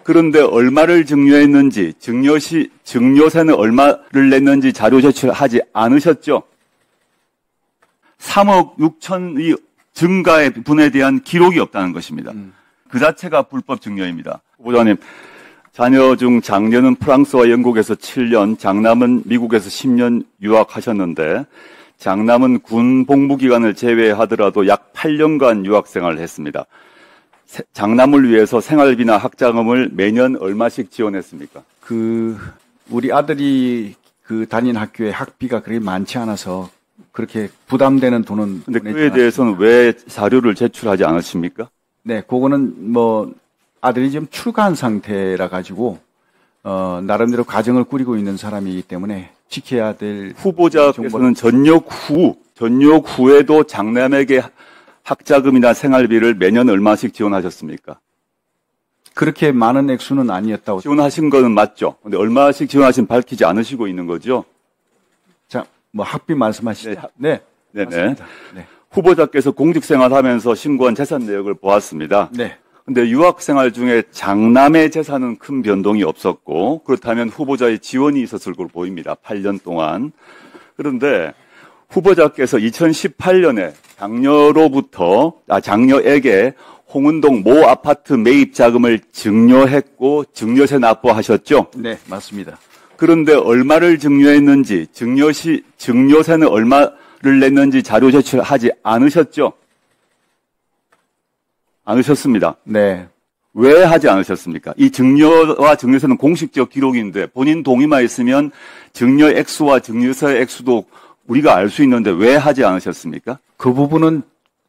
그런데 얼마를 증여했는지, 증여세는 얼마를 냈는지 자료 제출하지 않으셨죠? 3억 6천의 증가의 분에 대한 기록이 없다는 것입니다. 그 자체가 불법 증여입니다. 후보자님, 자녀 중 장녀는 프랑스와 영국에서 7년, 장남은 미국에서 10년 유학하셨는데 장남은 군 복무 기간을 제외하더라도 약 8년간 유학 생활을 했습니다. 장남을 위해서 생활비나 학자금을 매년 얼마씩 지원했습니까? 우리 아들이 다닌 학교에 학비가 그렇게 많지 않아서 그렇게 부담되는 돈은. 근데 그에 대해서는 왜 자료를 제출하지 않으십니까? 네, 그거는 아들이 지금 출가한 상태라 가지고, 나름대로 가정을 꾸리고 있는 사람이기 때문에 지켜야 될. 후보자께서는 전역 후에도 장남에게 학자금이나 생활비를 매년 얼마씩 지원하셨습니까? 그렇게 많은 액수는 아니었다고. 지원하신 거는 맞죠? 근데 얼마씩 지원하신 밝히지 않으시고 있는 거죠? 자, 학비 말씀하시죠? 네. 네네. 네. 후보자께서 공직생활 하면서 신고한 재산 내역을 보았습니다. 네. 근데 유학생활 중에 장남의 재산은 큰 변동이 없었고, 그렇다면 후보자의 지원이 있었을 걸로 보입니다. 8년 동안. 그런데 후보자께서 2018년에 장녀에게 홍은동 모 아파트 매입 자금을 증여했고 증여세 납부하셨죠? 네, 맞습니다. 그런데 얼마를 증여했는지, 증여세는 얼마를 냈는지 자료 제출하지 않으셨죠? 않으셨습니다. 네. 왜 하지 않으셨습니까? 이 증여와 증여세는 공식적 기록인데 본인 동의만 있으면 증여 액수와 증여세 액수도 우리가 알 수 있는데 왜 하지 않으셨습니까? 그 부분은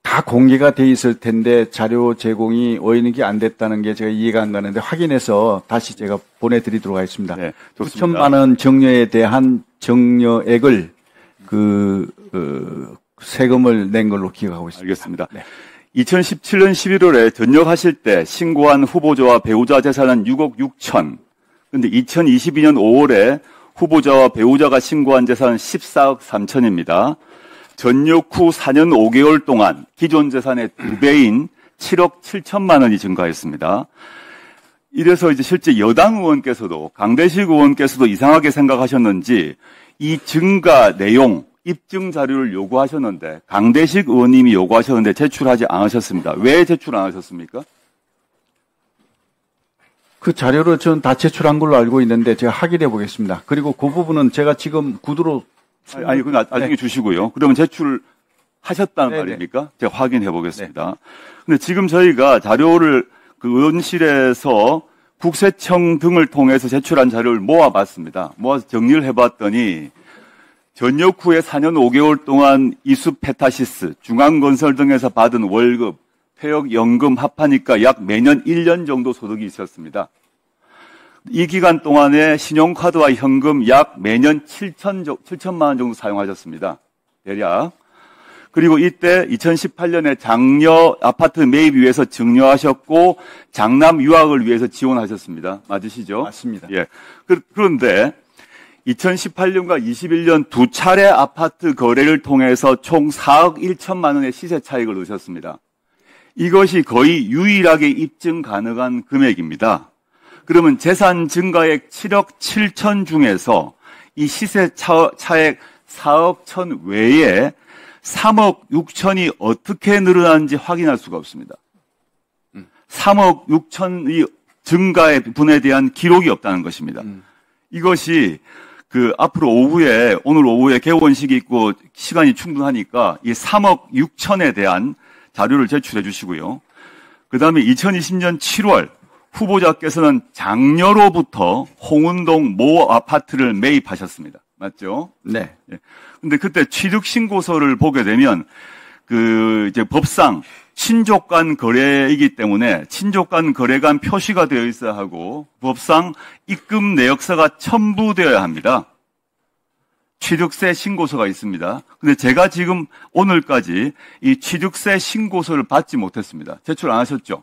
다 공개가 돼 있을 텐데 자료 제공이 어이는게 안 됐다는 게 제가 이해가 안 가는데 확인해서 다시 제가 보내드리도록 하겠습니다. 네, 좋습니다. 9천만 원 증여에 대한 증여액을 세금을 낸 걸로 기억하고 있습니다. 알겠습니다. 네. 2017년 11월에 전역하실 때 신고한 후보자와 배우자 재산은 6억 6천. 근데 2022년 5월에 후보자와 배우자가 신고한 재산은 14억 3천입니다. 전역 후 4년 5개월 동안 기존 재산의 2배인 7억 7천만 원이 증가했습니다. 이래서 이제 실제 여당 의원께서도, 강대식 의원께서도 이상하게 생각하셨는지 이 증가 내용, 입증 자료를 요구하셨는데, 강대식 의원님이 요구하셨는데 제출하지 않으셨습니다. 왜 제출 안 하셨습니까? 그 자료를 저는 다 제출한 걸로 알고 있는데 제가 확인해 보겠습니다. 그리고 그 부분은 제가 지금 구두로. 아니, 그건 나중에 주시고요. 그러면 제출하셨다는 말입니까? 제가 확인해 보겠습니다. 네. 근데 지금 저희가 자료를 의원실에서 국세청 등을 통해서 제출한 자료를 모아봤습니다. 모아서 정리를 해봤더니 전역 후에 4년 5개월 동안 이수페타시스, 중앙건설 등에서 받은 월급, 퇴역연금 합하니까 약 매년 1년 정도 소득이 있었습니다. 이 기간 동안에 신용카드와 현금 약 매년 7천만 원 정도 사용하셨습니다. 대략. 그리고 이때 2018년에 장녀 아파트 매입 위해서 증여하셨고 장남 유학을 위해서 지원하셨습니다. 맞으시죠? 맞습니다. 예. 그런데 2018년과 21년 두 차례 아파트 거래를 통해서 총 4억 1천만 원의 시세 차익을 얻으셨습니다. 이것이 거의 유일하게 입증 가능한 금액입니다. 그러면 재산 증가액 7억 7천 중에서 이 시세 차액 4억 천 외에 3억 6천이 어떻게 늘어나는지 확인할 수가 없습니다. 3억 6천의 증가의 분에 대한 기록이 없다는 것입니다. 이것이 앞으로 오늘 오후에 개원식이 있고 시간이 충분하니까 이 3억 6천에 대한 자료를 제출해 주시고요. 그 다음에 2020년 7월 후보자께서는 장녀로부터 홍은동 모 아파트를 매입하셨습니다. 맞죠? 네. 예. 근데 그때 취득 신고서를 보게 되면 이제 법상 친족 간 거래이기 때문에 친족 간 거래가 표시가 되어 있어야 하고 법상 입금 내역서가 첨부되어야 합니다. 취득세 신고서가 있습니다. 근데 제가 지금 오늘까지 이 취득세 신고서를 받지 못했습니다. 제출 안 하셨죠?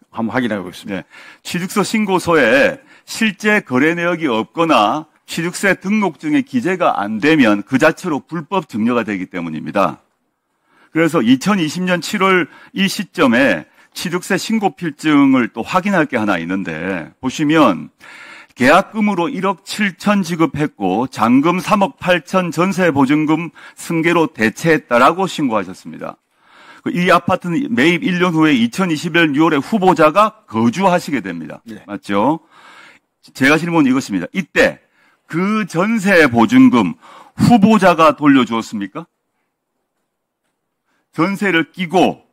한번 확인해 보겠습니다. 네. 취득서 신고서에 실제 거래 내역이 없거나 취득세 등록증에 기재가 안 되면 그 자체로 불법 증여가 되기 때문입니다. 그래서 2020년 7월 이 시점에 취득세 신고 필증을 또 확인할 게 하나 있는데 보시면 계약금으로 1억 7천 지급했고 잔금 3억 8천 전세 보증금 승계로 대체했다라고 신고하셨습니다. 이 아파트는 매입 1년 후에 2021년 6월에 후보자가 거주하시게 됩니다. 네. 맞죠? 제가 질문은 이것입니다. 이때 그 전세 보증금 후보자가 돌려주었습니까? 전세를 끼고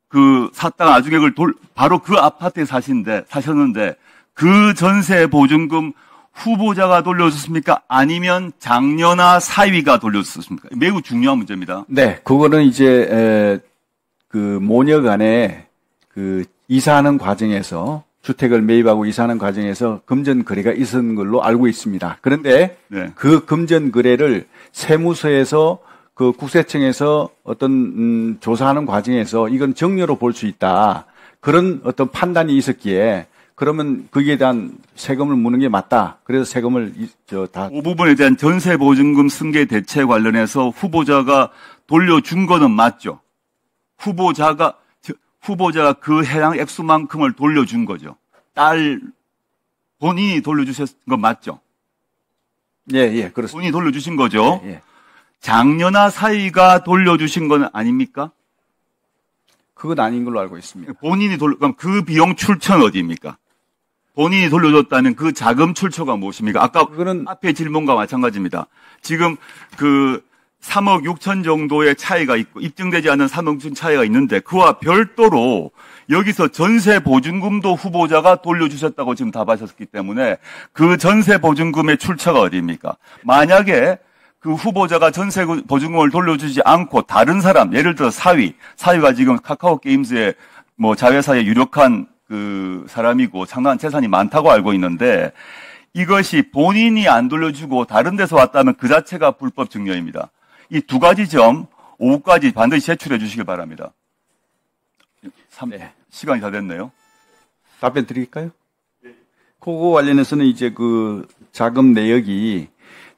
그 샀다가 나중에 그걸 바로 그 아파트에 사셨는데 그 전세 보증금 후보자가 돌려줬습니까? 아니면 장녀나 사위가 돌려줬습니까? 매우 중요한 문제입니다. 네, 그거는 이제 그 모녀 간에 그 이사하는 과정에서 주택을 매입하고 이사하는 과정에서 금전 거래가 있었는 걸로 알고 있습니다. 그런데 네. 그 금전 거래를 세무서에서 그 국세청에서 어떤 조사하는 과정에서 이건 정려로 볼 수 있다. 그런 어떤 판단이 있었기에 그러면 거기에 대한 세금을 무는 게 맞다. 그래서 세금을 그 부분에 대한 전세 보증금 승계 대체 관련해서 후보자가 돌려준 거는 맞죠. 후보자가 그 해당 액수만큼을 돌려준 거죠. 본인이 돌려주신 건 맞죠? 예, 그렇습니다. 본인이 돌려주신 거죠. 예. 장녀나 사위가 돌려주신 건 아닙니까? 그건 아닌 걸로 알고 있습니다. 그럼 그 비용 출처는 어디입니까? 본인이 돌려줬다는 그 자금 출처가 무엇입니까? 아까 그거는 앞에 질문과 마찬가지입니다. 지금 그 3억 6천 정도의 차이가 있고 입증되지 않은 3억 6천 차이가 있는데 그와 별도로 여기서 전세 보증금도 후보자가 돌려주셨다고 지금 답하셨기 때문에 그 전세 보증금의 출처가 어디입니까? 만약에 그 후보자가 전세 보증금을 돌려주지 않고 다른 사람, 예를 들어 사위가 지금 카카오 게임즈의 뭐 자회사의 유력한 그 사람이고 상당한 재산이 많다고 알고 있는데 이것이 본인이 안 돌려주고 다른 데서 왔다면 그 자체가 불법 증여입니다. 이 두 가지 점 오후까지 반드시 제출해 주시길 바랍니다. 네. 시간이 다 됐네요. 답변 드릴까요? 네. 그거 관련해서는 이제 그 자금 내역이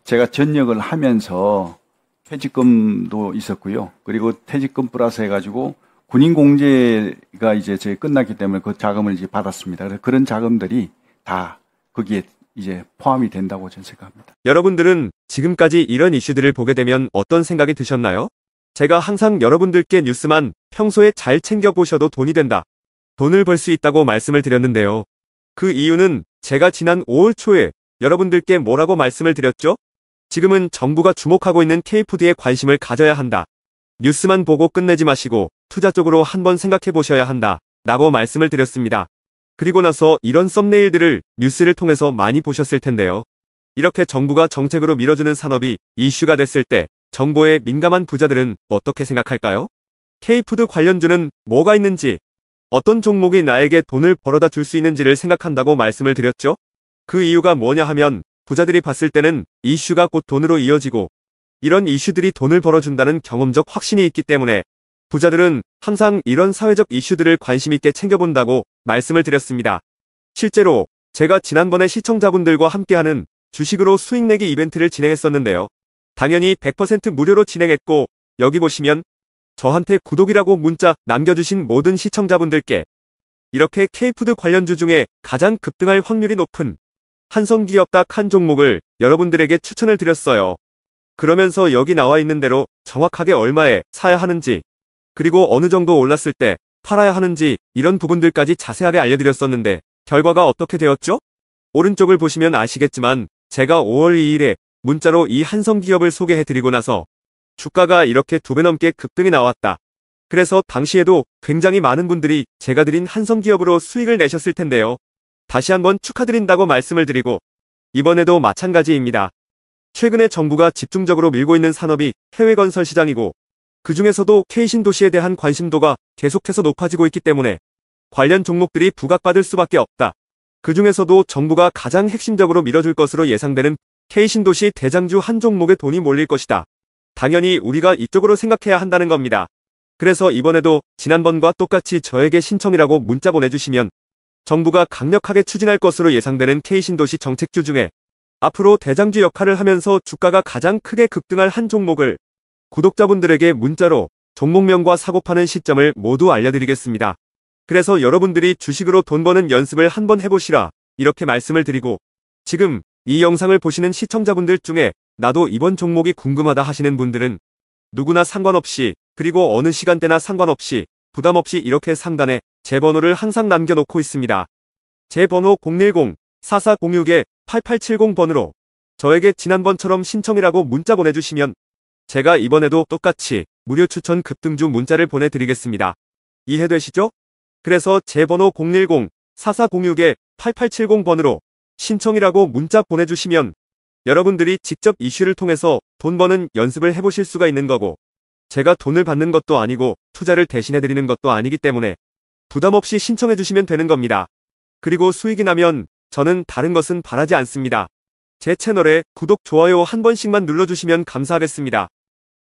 제가 전역을 하면서 퇴직금도 있었고요. 그리고 퇴직금 플러스 해가지고 군인공제가 이제 저희 끝났기 때문에 그 자금을 이제 받았습니다. 그래서 그런 자금들이 다 거기에 이제 포함이 된다고 저는 생각합니다. 여러분들은 지금까지 이런 이슈들을 보게 되면 어떤 생각이 드셨나요? 제가 항상 여러분들께 뉴스만 평소에 잘 챙겨보셔도 돈이 된다. 돈을 벌 수 있다고 말씀을 드렸는데요. 그 이유는 제가 지난 5월 초에 여러분들께 뭐라고 말씀을 드렸죠? 지금은 정부가 주목하고 있는 K푸드에 관심을 가져야 한다. 뉴스만 보고 끝내지 마시고 투자 쪽으로 한번 생각해 보셔야 한다. 라고 말씀을 드렸습니다. 그리고 나서 이런 썸네일들을 뉴스를 통해서 많이 보셨을 텐데요. 이렇게 정부가 정책으로 밀어주는 산업이 이슈가 됐을 때 정보에 민감한 부자들은 어떻게 생각할까요? K푸드 관련주는 뭐가 있는지, 어떤 종목이 나에게 돈을 벌어다 줄 수 있는지를 생각한다고 말씀을 드렸죠? 그 이유가 뭐냐 하면 부자들이 봤을 때는 이슈가 곧 돈으로 이어지고 이런 이슈들이 돈을 벌어준다는 경험적 확신이 있기 때문에 부자들은 항상 이런 사회적 이슈들을 관심 있게 챙겨본다고 말씀을 드렸습니다. 실제로 제가 지난번에 시청자분들과 함께하는 주식으로 수익 내기 이벤트를 진행했었는데요. 당연히 100% 무료로 진행했고 여기 보시면 저한테 구독이라고 문자 남겨주신 모든 시청자분들께 이렇게 K푸드 관련주 중에 가장 급등할 확률이 높은 한성기업 딱 한 종목을 여러분들에게 추천을 드렸어요. 그러면서 여기 나와 있는 대로 정확하게 얼마에 사야 하는지 그리고 어느 정도 올랐을 때 팔아야 하는지 이런 부분들까지 자세하게 알려드렸었는데 결과가 어떻게 되었죠? 오른쪽을 보시면 아시겠지만 제가 5월 2일에 문자로 이 한성기업을 소개해드리고 나서 주가가 이렇게 2배 넘게 급등이 나왔다. 그래서 당시에도 굉장히 많은 분들이 제가 드린 한성기업으로 수익을 내셨을 텐데요. 다시 한번 축하드린다고 말씀을 드리고 이번에도 마찬가지입니다. 최근에 정부가 집중적으로 밀고 있는 산업이 해외 건설 시장이고 그 중에서도 K신도시에 대한 관심도가 계속해서 높아지고 있기 때문에 관련 종목들이 부각받을 수밖에 없다. 그 중에서도 정부가 가장 핵심적으로 밀어줄 것으로 예상되는 K신도시 대장주 한 종목에 돈이 몰릴 것이다. 당연히 우리가 이쪽으로 생각해야 한다는 겁니다. 그래서 이번에도 지난번과 똑같이 저에게 신청이라고 문자 보내주시면 정부가 강력하게 추진할 것으로 예상되는 K신도시 정책주 중에 앞으로 대장주 역할을 하면서 주가가 가장 크게 급등할 한 종목을 구독자분들에게 문자로 종목명과 사고 파는 시점을 모두 알려드리겠습니다. 그래서 여러분들이 주식으로 돈 버는 연습을 한번 해보시라 이렇게 말씀을 드리고, 지금 이 영상을 보시는 시청자분들 중에 나도 이번 종목이 궁금하다 하시는 분들은 누구나 상관없이, 그리고 어느 시간대나 상관없이 부담 없이 이렇게 상단에 제 번호를 항상 남겨놓고 있습니다. 제 번호 010-4406-8870번으로 저에게 지난번처럼 신청이라고 문자 보내주시면 제가 이번에도 똑같이 무료 추천 급등주 문자를 보내드리겠습니다. 이해되시죠? 그래서 제 번호 010-4406-8870번으로 신청이라고 문자 보내주시면 여러분들이 직접 이슈를 통해서 돈 버는 연습을 해보실 수가 있는 거고, 제가 돈을 받는 것도 아니고 투자를 대신해드리는 것도 아니기 때문에 부담 없이 신청해주시면 되는 겁니다. 그리고 수익이 나면 저는 다른 것은 바라지 않습니다. 제 채널에 구독, 좋아요 한 번씩만 눌러주시면 감사하겠습니다.